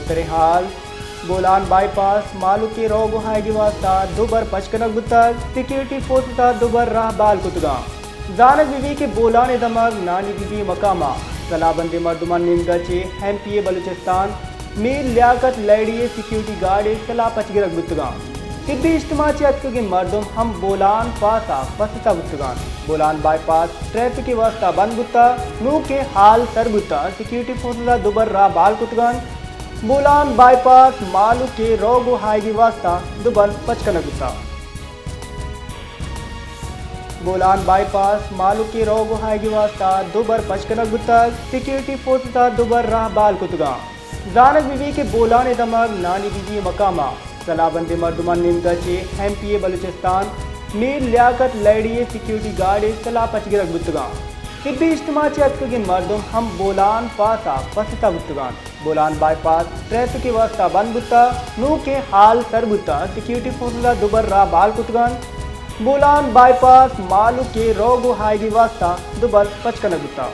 करे हाल बोलान बाईपास मालू के रोग हाईगी वास्ता दुबर पचकनक बुतक सिक्योरिटी फोर्स दुबर राह बाल कुतगा जानक बीवी के बोलान दमक नानी बीबी मकामा सलाबंदे मर्दुमान निंदगचे MP बलूचिस्तान मीर लियाकत लड़िए सिक्योरिटी गार्ड सला पचगिरक बुतगा तिब्बी इज्तिमा के मर्दुम हम बोलान पासा पसता बुतगान बोलान बाईपास ट्रैफिक की वास्ता बंद बुता नू के हाल सर बुता सिक्योरिटी फोर्स दुबर राह बाल कुतगान बोलान बाईपास मालू के रोग हाईगी वास्ता दुबर पचकन बुता बोलान बाईपास मालू के रोग हाईगी वास्ता दुबर पचकन बुता सिक्योरिटी फोर्स दुबर राह बाल कुतगा जानक बीवी के बोलान दमक नानी बीबी मकामा सलाबंदे मर्दुमान निंदगचे MP बलूचिस्तान मीर लियाकत लड़िए सिक्योरिटी गार्ड सला पचगिरक बुतगा तिब्बी इज्तिमा के मर्दुम हम बोलान पासा पसता बुतगान बोलान बाईपास ट्रैफिक की वास्ता बंद बुता नू के हाल सर बुता सिक्योरिटी फोर्स दुबर राह बाल कुतगान बोलान बाईपास मालू के रोग हाईगी वास्ता दुबर पचकन बुता।